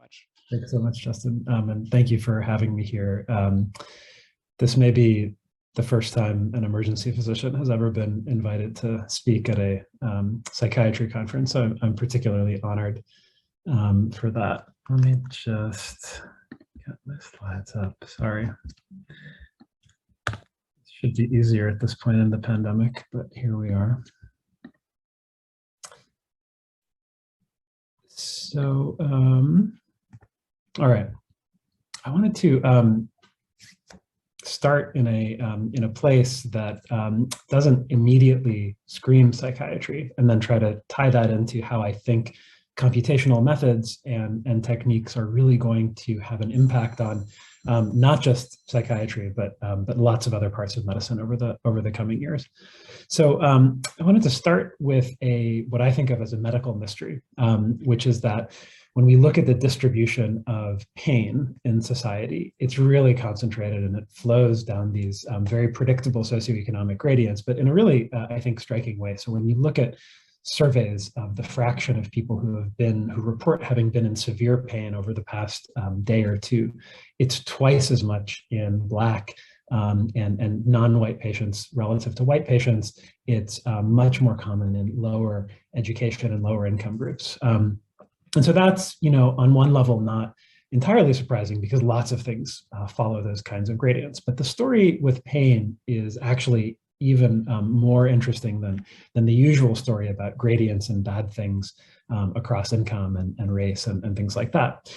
much. Thanks so much, Justin. And thank you for having me here. This may be the first time an emergency physician has ever been invited to speak at a psychiatry conference. So I'm particularly honored for that. Let me just get my slides up. Sorry. It should be easier at this point in the pandemic, but here we are. So, all right. I wanted to start in a place that doesn't immediately scream psychiatry, and then try to tie that into how I think computational methods and techniques are really going to have an impact on not just psychiatry, but lots of other parts of medicine over the coming years. So I wanted to start with what I think of as a medical mystery, which is that when we look at the distribution of pain in society, it's really concentrated and it flows down these very predictable socioeconomic gradients, but in a really, I think, striking way. So when you look at surveys of the fraction of people who report having been in severe pain over the past day or two, it's twice as much in Black and non-white patients relative to white patients. It's much more common in lower education and lower income groups. And so that's, on one level, not entirely surprising because lots of things follow those kinds of gradients. But the story with pain is actually even more interesting than the usual story about gradients and bad things across income and race and things like that.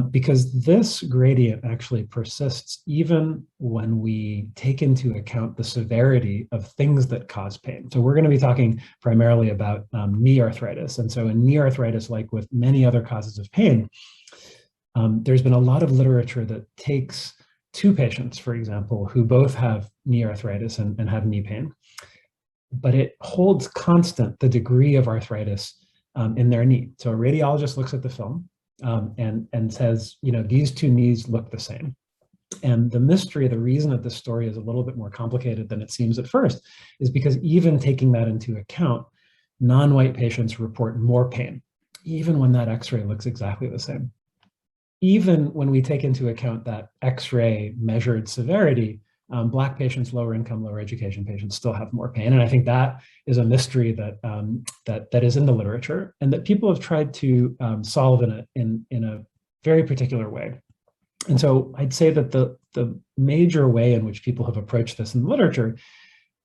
Because this gradient actually persists even when we take into account the severity of things that cause pain. So we're going to be talking primarily about knee arthritis. And so in knee arthritis, like with many other causes of pain, there's been a lot of literature that takes two patients, for example, who both have knee arthritis and have knee pain, but it holds constant the degree of arthritis in their knee. So a radiologist looks at the film and says, these two knees look the same. And the mystery, the reason that this story is a little bit more complicated than it seems at first, is because even taking that into account, non-white patients report more pain, even when that X-ray looks exactly the same. Even when we take into account that X-ray measured severity, Black patients, lower income, lower education patients still have more pain. And I think that is a mystery that is in the literature and that people have tried to solve in a very particular way. And so I'd say that the major way in which people have approached this in the literature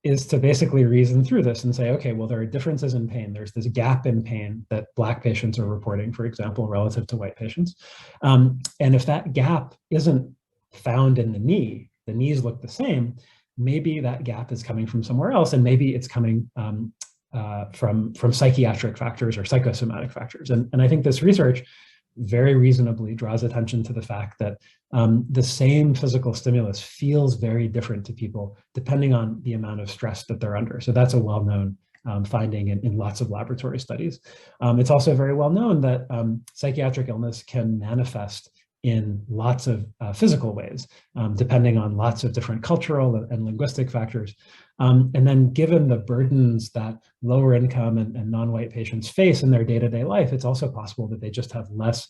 is to basically reason through this and say, okay, well, there are differences in pain. There's this gap in pain that Black patients are reporting, for example, relative to white patients. And if that gap isn't found in the knees look the same, maybe that gap is coming from somewhere else, and maybe it's coming from psychiatric factors or psychosomatic factors. And I think this research very reasonably draws attention to the fact that the same physical stimulus feels very different to people depending on the amount of stress that they're under. So that's a well-known finding in lots of laboratory studies. It's also very well known that psychiatric illness can manifest in lots of physical ways, depending on lots of different cultural and linguistic factors. And then given the burdens that lower income and non-white patients face in their day-to-day life, it's also possible that they just have less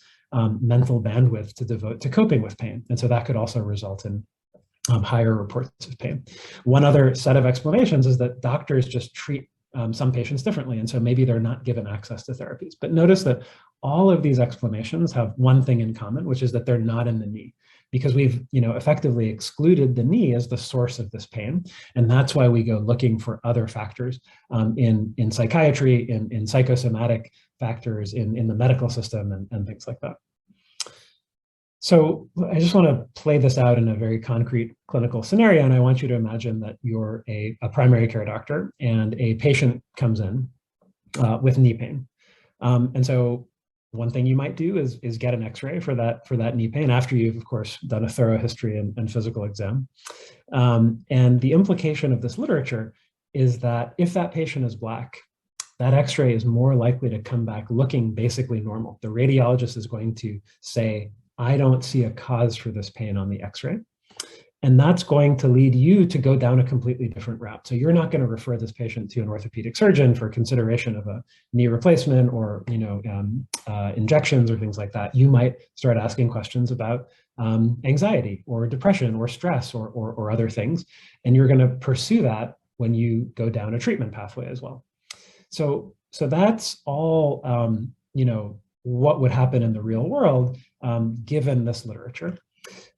mental bandwidth to devote to coping with pain. And so that could also result in higher reports of pain. One other set of explanations is that doctors just treat some patients differently. And so maybe they're not given access to therapies. But notice that all of these explanations have one thing in common, which is that they're not in the knee, because we've effectively excluded the knee as the source of this pain. And that's why we go looking for other factors in psychiatry, in psychosomatic factors, in the medical system and things like that. So I just want to play this out in a very concrete clinical scenario. And I want you to imagine that you're a primary care doctor and a patient comes in with knee pain. And so one thing you might do is get an X-ray for that knee pain after you've, of course, done a thorough history and physical exam. And the implication of this literature is that if that patient is Black, that X-ray is more likely to come back looking basically normal. The radiologist is going to say, I don't see a cause for this pain on the X-ray. And that's going to lead you to go down a completely different route. So you're not going to refer this patient to an orthopedic surgeon for consideration of a knee replacement or injections or things like that. You might start asking questions about anxiety or depression or stress or other things. And you're going to pursue that when you go down a treatment pathway as well. So that's all, what would happen in the real world given this literature.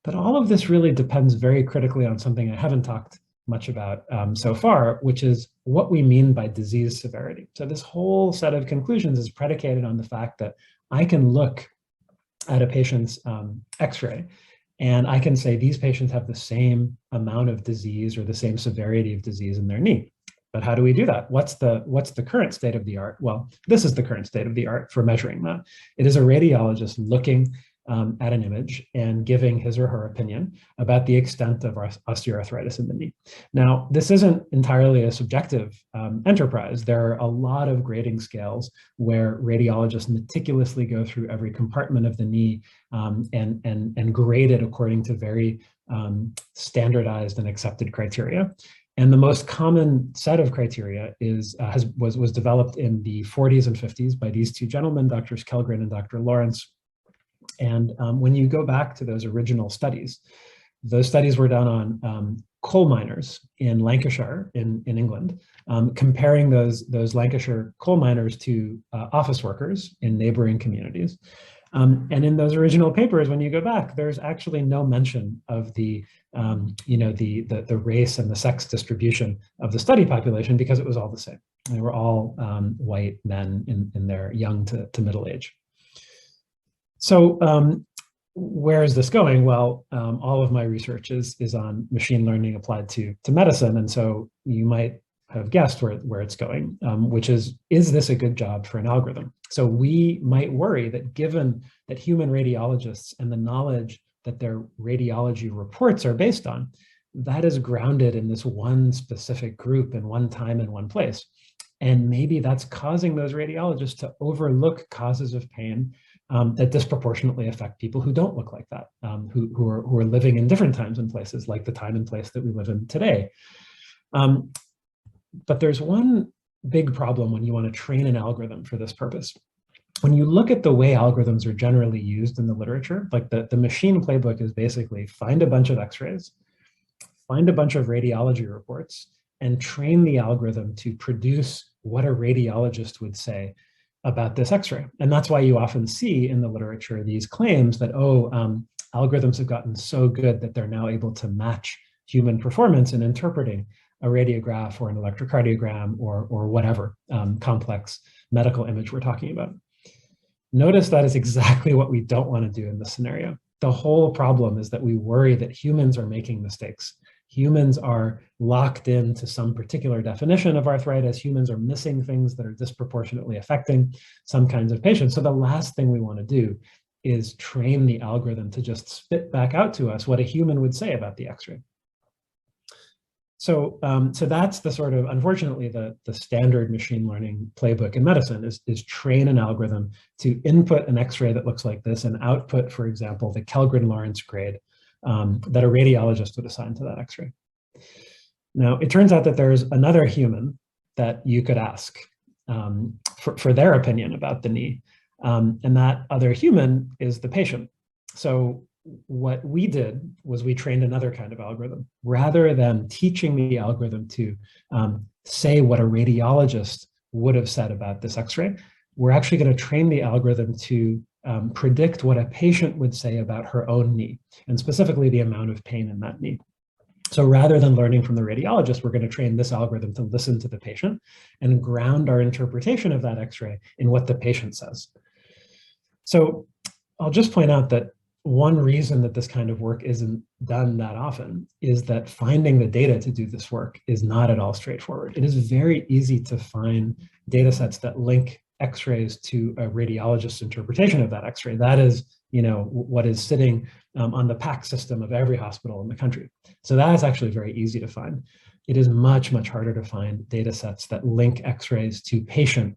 But all of this really depends very critically on something I haven't talked much about so far, which is what we mean by disease severity. So this whole set of conclusions is predicated on the fact that I can look at a patient's X-ray and I can say these patients have the same amount of disease or the same severity of disease in their knee. But how do we do that? What's the current state of the art? Well, this is the current state of the art for measuring that. It is a radiologist looking at an image and giving his or her opinion about the extent of osteoarthritis in the knee. Now, this isn't entirely a subjective enterprise. There are a lot of grading scales where radiologists meticulously go through every compartment of the knee and grade it according to very standardized and accepted criteria. And the most common set of criteria was developed in the 40s and 50s by these two gentlemen, Drs. Kellgren and Dr. Lawrence. And when you go back to those original studies, those studies were done on coal miners in Lancashire in England, comparing those Lancashire coal miners to office workers in neighboring communities. And in those original papers, when you go back, there's actually no mention of the race and the sex distribution of the study population because it was all the same. They were all white men in their young to middle age. So where is this going? Well, all of my research is on machine learning applied to medicine. And so you might have guessed where it's going, which is this a good job for an algorithm? So we might worry that given that human radiologists and the knowledge that their radiology reports are based on, that is grounded in this one specific group in one time and one place. And maybe that's causing those radiologists to overlook causes of pain that disproportionately affect people who don't look like that, who are living in different times and places, like the time and place that we live in today. But there's one big problem when you want to train an algorithm for this purpose. When you look at the way algorithms are generally used in the literature, like the machine playbook is basically find a bunch of X-rays, find a bunch of radiology reports, and train the algorithm to produce what a radiologist would say about this X-ray. And that's why you often see in the literature these claims that, algorithms have gotten so good that they're now able to match human performance in interpreting a radiograph or an electrocardiogram or whatever complex medical image we're talking about. Notice that is exactly what we don't want to do in this scenario. The whole problem is that we worry that humans are making mistakes. Humans are locked into some particular definition of arthritis. Humans are missing things that are disproportionately affecting some kinds of patients. So the last thing we want to do is train the algorithm to just spit back out to us what a human would say about the X-ray. So that's the sort of, unfortunately, the standard machine learning playbook in medicine is train an algorithm to input an X-ray that looks like this and output, for example, the Kellgren-Lawrence grade that a radiologist would assign to that X-ray. Now, it turns out that there's another human that you could ask for their opinion about the knee, and that other human is the patient. So what we did was we trained another kind of algorithm. Rather than teaching the algorithm to say what a radiologist would have said about this X-ray, we're actually going to train the algorithm to predict what a patient would say about her own knee, and specifically the amount of pain in that knee. So rather than learning from the radiologist, we're going to train this algorithm to listen to the patient and ground our interpretation of that X-ray in what the patient says. So I'll just point out that one reason that this kind of work isn't done that often is that finding the data to do this work is not at all straightforward. It is very easy to find data sets that link X-rays to a radiologist's interpretation of that X-ray. That is, what is sitting on the PACS system of every hospital in the country. So that is actually very easy to find. It is much, much harder to find data sets that link X-rays to patient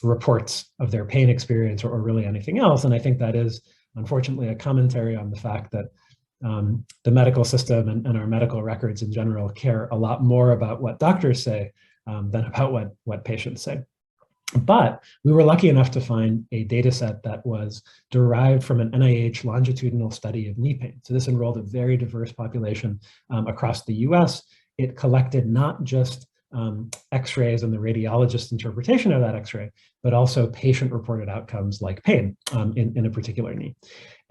reports of their pain experience or really anything else. And I think that is, unfortunately, a commentary on the fact that the medical system and our medical records in general care a lot more about what doctors say than about what patients say. But we were lucky enough to find a data set that was derived from an NIH longitudinal study of knee pain. So this enrolled a very diverse population across the US. It collected not just x-rays and the radiologist's interpretation of that x-ray, but also patient-reported outcomes like pain in a particular knee.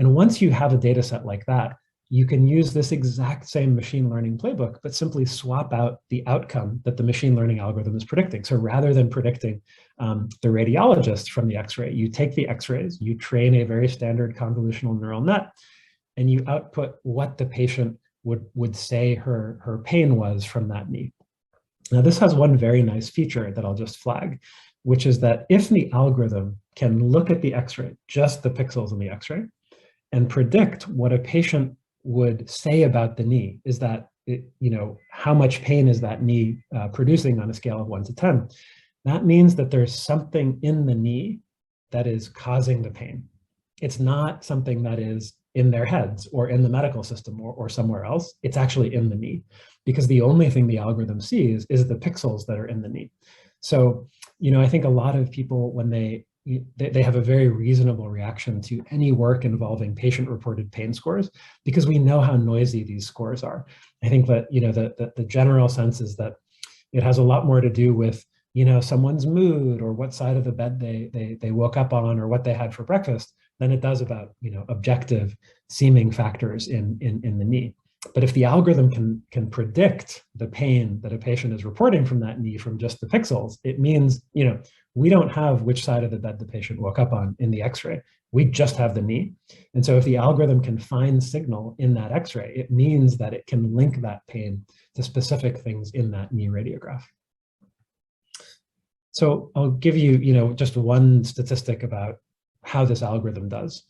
And once you have a data set like that, you can use this exact same machine learning playbook, but simply swap out the outcome that the machine learning algorithm is predicting. So rather than predicting the radiologist from the x-ray, you take the x-rays, you train a very standard convolutional neural net, and you output what the patient would say her pain was from that knee. Now, this has one very nice feature that I'll just flag, which is that if the algorithm can look at the x-ray, just the pixels in the x-ray, and predict what a patient would say about the knee, is that, how much pain is that knee producing on a scale of 1 to 10? That means that there's something in the knee that is causing the pain. It's not something that is in their heads or in the medical system or somewhere else. It's actually in the knee, because the only thing the algorithm sees is the pixels that are in the knee. So, I think a lot of people, when they have a very reasonable reaction to any work involving patient-reported pain scores, because we know how noisy these scores are. I think that the general sense is that it has a lot more to do with someone's mood or what side of the bed they woke up on or what they had for breakfast than it does about objective seeming factors in the knee. But if the algorithm can predict the pain that a patient is reporting from that knee from just the pixels, it means we don't have which side of the bed the patient woke up on in the x-ray. We just have the knee. And so if the algorithm can find signal in that x-ray, it means that it can link that pain to specific things in that knee radiograph. So I'll give you, just one statistic about how this algorithm does.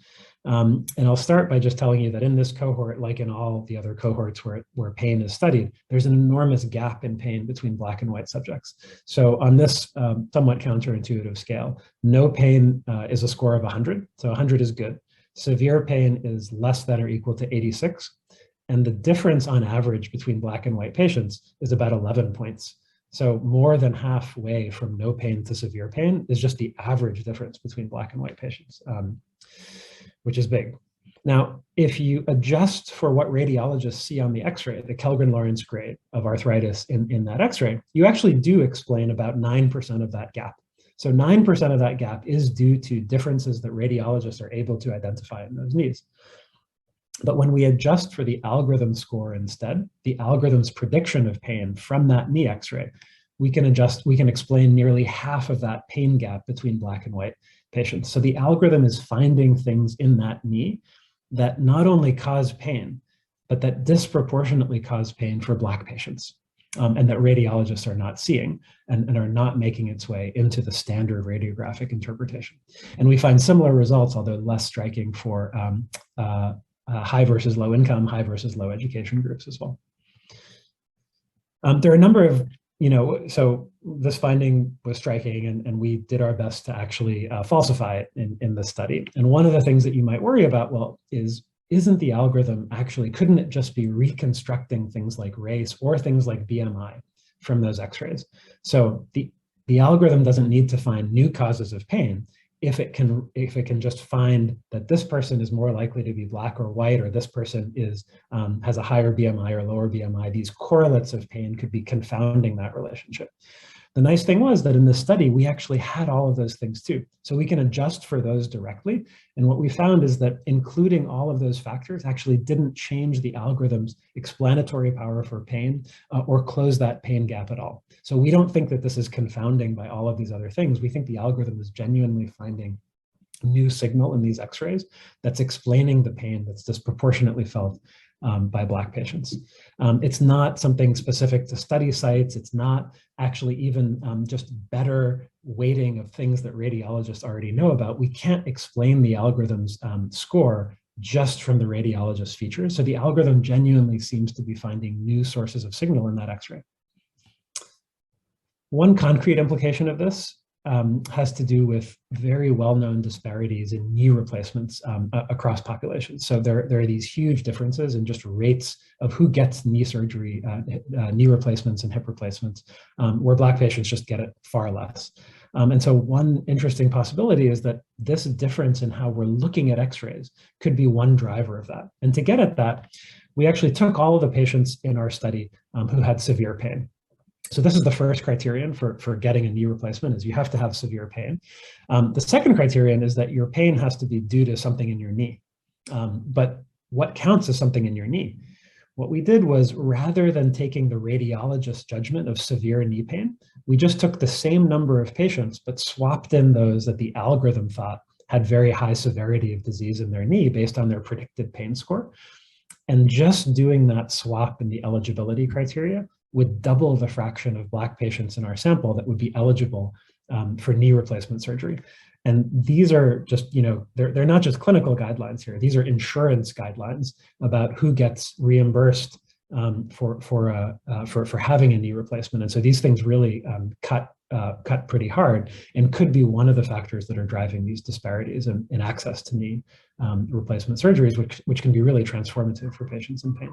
And I'll start by just telling you that in this cohort, like in all the other cohorts where pain is studied, there's an enormous gap in pain between black and white subjects. So on this somewhat counterintuitive scale, no pain is a score of 100. So 100 is good. Severe pain is less than or equal to 86. And the difference on average between black and white patients is about 11 points. So more than halfway from no pain to severe pain is just the average difference between black and white patients, which is big. Now, if you adjust for what radiologists see on the x-ray, the Kellgren-Lawrence grade of arthritis in that x-ray, you actually do explain about 9% of that gap. So 9% of that gap is due to differences that radiologists are able to identify in those knees. But when we adjust for the algorithm score instead, the algorithm's prediction of pain from that knee x-ray, we can explain nearly half of that pain gap between black and white patients. So the algorithm is finding things in that knee that not only cause pain, but that disproportionately cause pain for black patients, and that radiologists are not seeing and are not making its way into the standard radiographic interpretation. And we find similar results, although less striking, for high versus low income, high versus low education groups as well. There are a number of, so this finding was striking, and we did our best to actually falsify it in the study. And one of the things that you might worry about, well, isn't the algorithm actually, couldn't it just be reconstructing things like race or things like BMI from those x-rays? So the algorithm doesn't need to find new causes of pain if it can just find that this person is more likely to be black or white, or this person has a higher BMI or lower BMI. These correlates of pain could be confounding that relationship. The nice thing was that in this study, we actually had all of those things too. So we can adjust for those directly. And what we found is that including all of those factors actually didn't change the algorithm's explanatory power for pain or close that pain gap at all. So we don't think that this is confounding by all of these other things. We think the algorithm is genuinely finding new signal in these x-rays that's explaining the pain that's disproportionately felt by black patients. It's not something specific to study sites. It's not actually even just better weighting of things that radiologists already know about. We can't explain the algorithm's score just from the radiologist's features. So the algorithm genuinely seems to be finding new sources of signal in that x-ray. One concrete implication of this has to do with very well-known disparities in knee replacements across populations. So there are these huge differences in just rates of who gets knee surgery, knee replacements and hip replacements, where Black patients just get it far less. And so one interesting possibility is that this difference in how we're looking at X-rays could be one driver of that. And to get at that, we actually took all of the patients in our study who had severe pain. So this is the first criterion for getting a knee replacement, is you have to have severe pain. The second criterion is that your pain has to be due to something in your knee. But what counts as something in your knee? What we did was, rather than taking the radiologist's judgment of severe knee pain, we just took the same number of patients, but swapped in those that the algorithm thought had very high severity of disease in their knee based on their predicted pain score. And just doing that swap in the eligibility criteria would double the fraction of Black patients in our sample that would be eligible for knee replacement surgery. And these are just, they're not just clinical guidelines here. These are insurance guidelines about who gets reimbursed for having a knee replacement. And so these things really cut pretty hard, and could be one of the factors that are driving these disparities in access to knee replacement surgeries, which can be really transformative for patients in pain.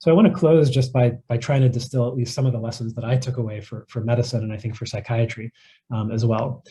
So I want to close just by trying to distill at least some of the lessons that I took away for medicine, and I think for psychiatry as well.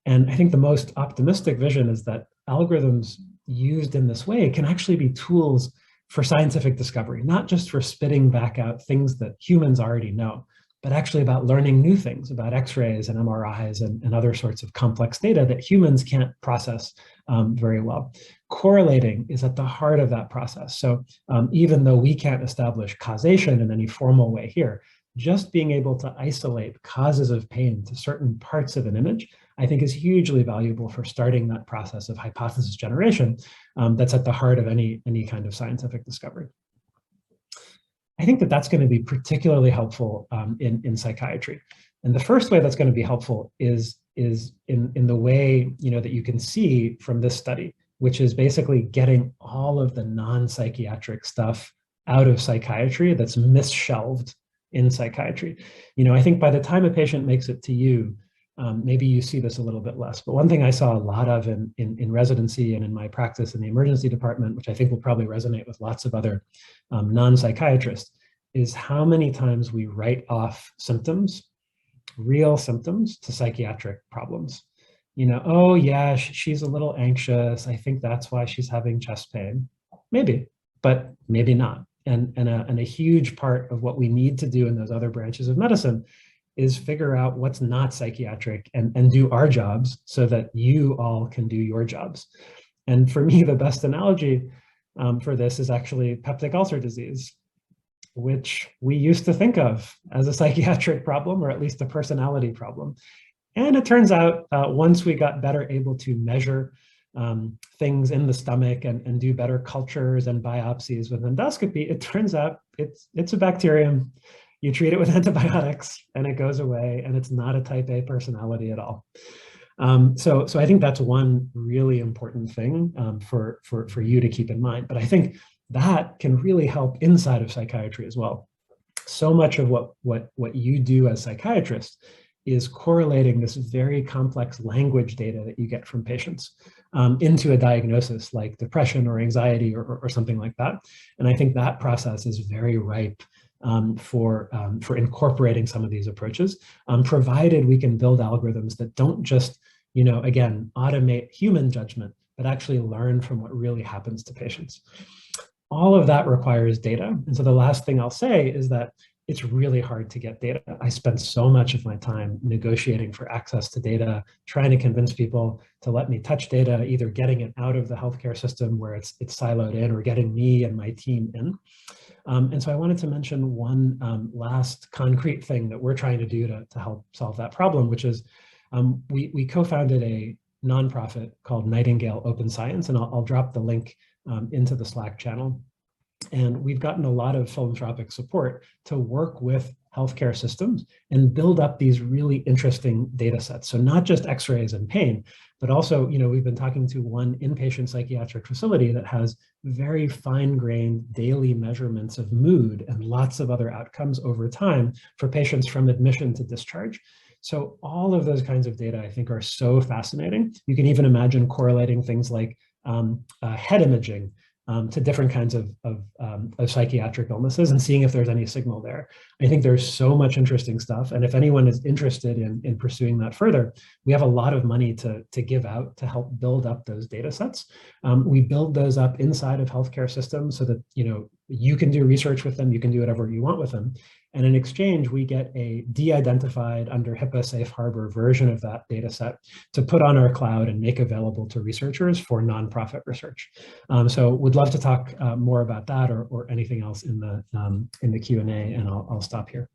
And I think the most optimistic vision is that algorithms used in this way can actually be tools for scientific discovery, not just for spitting back out things that humans already know, but actually about learning new things about X-rays and MRIs and other sorts of complex data that humans can't process very well. Correlating is at the heart of that process. So even though we can't establish causation in any formal way here, just being able to isolate causes of pain to certain parts of an image, I think, is hugely valuable for starting that process of hypothesis generation that's at the heart of any kind of scientific discovery. I think that that's going to be particularly helpful in psychiatry. And the first way that's going to be helpful is in the way that you can see from this study, which is basically getting all of the non-psychiatric stuff out of psychiatry that's misshelved in psychiatry. I think by the time a patient makes it to you, maybe you see this a little bit less. But one thing I saw a lot of in residency and in my practice in the emergency department, which I think will probably resonate with lots of other non-psychiatrists, is how many times we write off symptoms, real symptoms, to psychiatric problems. Oh yeah, she's a little anxious. I think that's why she's having chest pain. Maybe, but maybe not. And a huge part of what we need to do in those other branches of medicine is figure out what's not psychiatric and do our jobs so that you all can do your jobs. And for me, the best analogy for this is actually peptic ulcer disease, which we used to think of as a psychiatric problem, or at least a personality problem. And it turns out once we got better able to measure things in the stomach and do better cultures and biopsies with endoscopy, it turns out it's a bacterium. You treat it with antibiotics and it goes away, and it's not a type A personality at all. So I think that's one really important thing for you to keep in mind. But I think that can really help inside of psychiatry as well. So much of what you do as psychiatrists is correlating this very complex language data that you get from patients into a diagnosis like depression or anxiety or something like that. And I think that process is very ripe for incorporating some of these approaches, provided we can build algorithms that don't just, again, automate human judgment, but actually learn from what really happens to patients. All of that requires data. And so the last thing I'll say is that it's really hard to get data. I spend so much of my time negotiating for access to data, trying to convince people to let me touch data, either getting it out of the healthcare system where it's siloed in, or getting me and my team in. And so I wanted to mention one last concrete thing that we're trying to do to help solve that problem, which is we co-founded a nonprofit called Nightingale Open Science, and I'll drop the link into the Slack channel. And we've gotten a lot of philanthropic support to work with healthcare systems and build up these really interesting data sets. So not just X-rays and pain, but also, we've been talking to one inpatient psychiatric facility that has very fine-grained daily measurements of mood and lots of other outcomes over time for patients from admission to discharge. So all of those kinds of data, I think, are so fascinating. You can even imagine correlating things like head imaging to different kinds of psychiatric illnesses and seeing if there's any signal there. I think there's so much interesting stuff. And if anyone is interested in pursuing that further, we have a lot of money to give out to help build up those data sets. We build those up inside of healthcare systems so that, you can do research with them, you can do whatever you want with them. And in exchange, we get a de-identified under HIPAA safe harbor version of that data set to put on our cloud and make available to researchers for nonprofit research. So would love to talk more about that or anything else in the Q&A, and I'll stop here.